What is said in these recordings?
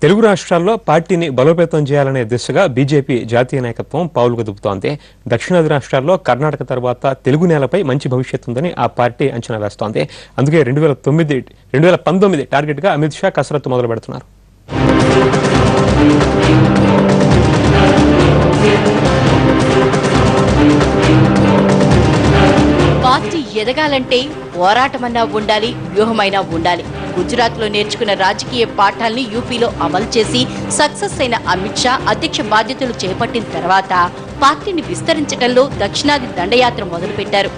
తెలుగు రాష్ట్రాల్లో పార్టీని బలోపేతం చేయాలనే దిశగా బీజేపీ జాతీయ నాయకత్వం పావులు కదుపుతోంది. దక్షిణాది రాష్ట్రాల్లో కర్ణాటక తర్వాత తెలుగు నేలపై మంచి భవిష్యత్తు ఉందని ఆ పార్టీ అంచనా వేస్తోంది. అందుకే 2019 టార్గెట్ గా అమిత్ షా కసరత్తు మొదలు పెడుతున్నారు. పార్టీ ఎదగాలంటే పోరాటమన్నా ఉండాలి, వ్యూహమైనా ఉండాలి. గుజరాత్ లో నేర్చుకున్న రాజకీయ పాఠాల్ని యూపీలో అమలు చేసి సక్సెస్ అయిన అమిత్ షా అధ్యక్ష బాధ్యతలు చేపట్టిన తర్వాత పార్టీని విస్తరించడంలో దక్షిణాది దండయాత్ర మొదలుపెట్టారు.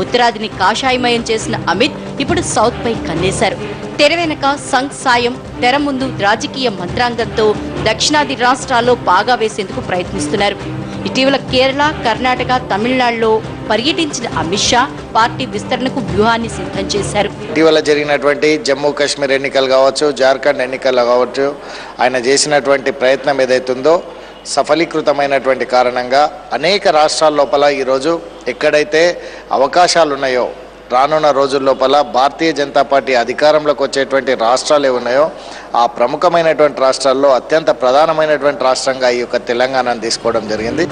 ఉత్తరాదిని కాషాయమయం చేసిన అమిత్ ఇప్పుడు సౌత్ పై కన్నేశారు. తెర వెనక సంఘ్ సాయం, తెర ముందు రాజకీయ మంత్రాంగంతో దక్షిణాది రాష్ట్రాల్లో పాగా వేసేందుకు ప్రయత్నిస్తున్నారు. ఇటీవల కేరళ, కర్ణాటక, తమిళనాడులో పర్యటించిన అమిత్ షా పార్టీ విస్తరణకు వ్యూహాన్ని సిద్ధం చేశారు. ఇటీవల జరిగినటువంటి జమ్మూ కాశ్మీర్ ఎన్నికలు కావచ్చు, జార్ఖండ్ ఎన్నికలు కావచ్చు, ఆయన చేసినటువంటి ప్రయత్నం ఏదైతుందో సఫలీకృతమైనటువంటి కారణంగా అనేక రాష్ట్రాల లోపల ఈరోజు ఎక్కడైతే అవకాశాలు ఉన్నాయో రానున్న రోజుల లోపల భారతీయ జనతా పార్టీ అధికారంలోకి వచ్చేటువంటి రాష్ట్రాలు ఉన్నాయో ఆ ప్రముఖమైనటువంటి రాష్ట్రాల్లో అత్యంత ప్రధానమైనటువంటి రాష్ట్రంగా ఈ యొక్క తెలంగాణను తీసుకోవడం జరిగింది.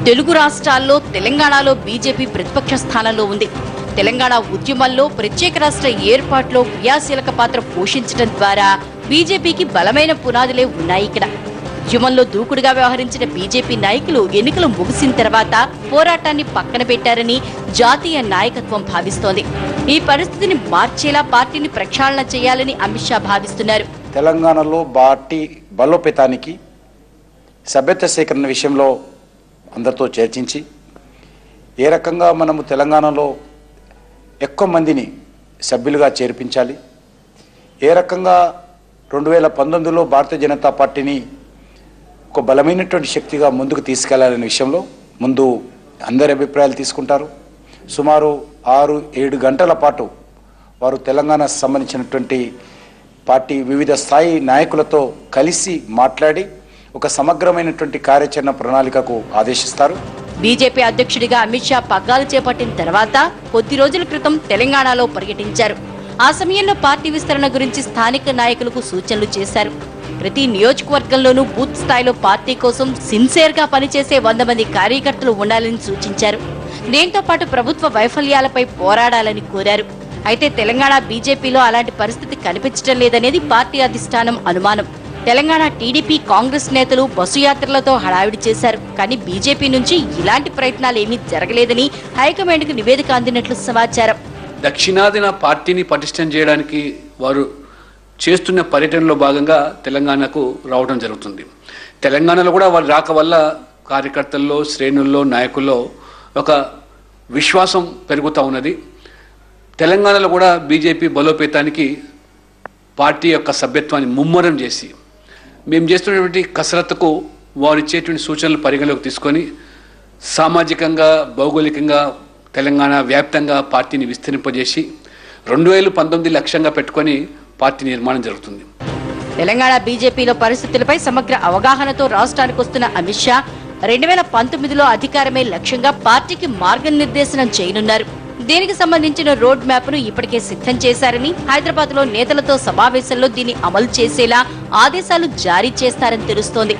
తెలుగు రాష్ట్రాల్లో తెలంగాణలో బీజేపీ ప్రతిపక్ష స్థానంలో ఉంది. తెలంగాణ ఉద్యమంలో ప్రత్యేక రాష్ట్ర ఏర్పాటులో క్రియాశీలక పాత్ర పోషించడం ద్వారా బీజేపీకి బలమైన పునాదులే ఉన్నాయి. ఇక్కడ ఉద్యమంలో దూకుడుగా వ్యవహరించిన బీజేపీ నాయకులు ఎన్నికలు ముగిసిన తర్వాత పోరాటాన్ని పక్కన పెట్టారని జాతీయ నాయకత్వం భావిస్తోంది. ఈ పరిస్థితిని మార్చేలా పార్టీని ప్రక్షాళన చేయాలని అమిత్ షా భావిస్తున్నారు. తెలంగాణలో పార్టీ బలోపేతానికి సభ్యత్వ సేకరణ విషయంలో అందరితో చర్చించి ఏ రకంగా మనము తెలంగాణలో ఎక్కువ మందిని సభ్యులుగా చేర్పించాలి, ఏ రకంగా 2019లో భారతీయ జనతా పార్టీని ఒక బలమైనటువంటి శక్తిగా ముందుకు తీసుకెళ్లాలనే విషయంలో ముందు అందరి అభిప్రాయాలు తీసుకుంటారు. సుమారు 6-7 గంటల పాటు వారు తెలంగాణకు సంబంధించినటువంటి పార్టీ వివిధ స్థాయి నాయకులతో కలిసి మాట్లాడి ఒక సమగ్రమైనటువంటి కార్యాచరణ ప్రణాళికకు ఆదేశిస్తారు. బీజేపీ అధ్యక్షుడిగా అమిత్ షా పగ్గాలు చేపట్టిన తర్వాత కొద్ది రోజుల క్రితం తెలంగాణలో పర్యటించారు. ఆ సమయంలో పార్టీ విస్తరణ గురించి స్థానిక నాయకులకు సూచనలు చేశారు. ప్రతి నియోజకవర్గంలోనూ బూత్ స్థాయిలో పార్టీ కోసం సిన్సియర్ గా పనిచేసే 100 మంది కార్యకర్తలు ఉండాలని సూచించారు. దీంతో పాటు ప్రభుత్వ వైఫల్యాలపై పోరాడాలని కోరారు. అయితే తెలంగాణ బీజేపీలో అలాంటి పరిస్థితి కనిపించడం లేదనేది పార్టీ అధిష్టానం అనుమానం. తెలంగాణ టీడీపీ, కాంగ్రెస్ నేతలు బస్సు యాత్రలతో హడావిడి చేశారు. కానీ బీజేపీ నుంచి ఇలాంటి ప్రయత్నాలు ఏమీ జరగలేదని హైకమాండ్ కు నివేదిక అందినట్లు సమాచారం. దక్షిణాదిన పార్టీని పటిష్టం చేయడానికి వారు చేస్తున్న పర్యటనలో భాగంగా తెలంగాణకు రావడం జరుగుతుంది. తెలంగాణలో కూడా వారి రాక వల్ల కార్యకర్తల్లో, శ్రేణుల్లో, నాయకుల్లో ఒక విశ్వాసం పెరుగుతూ ఉన్నది. తెలంగాణలో కూడా బీజేపీ బలోపేతానికి పార్టీ యొక్క సభ్యత్వాన్ని ముమ్మరం చేసి మేము చేస్తున్నటువంటి కసరత్తుకు వారు ఇచ్చేటువంటి సూచనలు పరిగణలోకి తీసుకొని సామాజికంగా, భౌగోళికంగా తెలంగాణ వ్యాప్తంగా పార్టీని విస్తరింపజేసి 2019 లక్ష్యంగా పెట్టుకొని పార్టీ నిర్మాణం జరుగుతుంది. తెలంగాణ బీజేపీలో పరిస్థితులపై సమగ్ర అవగాహనతో రాష్ట్రానికి వస్తున్న అమిత్ షా 2019లో అధికారమే లక్ష్యంగా పార్టీకి మార్గనిర్దేశనం చేయనున్నారు. దీనికి సంబంధించిన రోడ్ మ్యాప్ ను ఇప్పటికే సిద్ధం చేశారని, హైదరాబాద్ లో నేతలతో సమావేశంలో దీన్ని అమలు చేసేలా ఆదేశాలు జారీ చేస్తారని తెలుస్తోంది.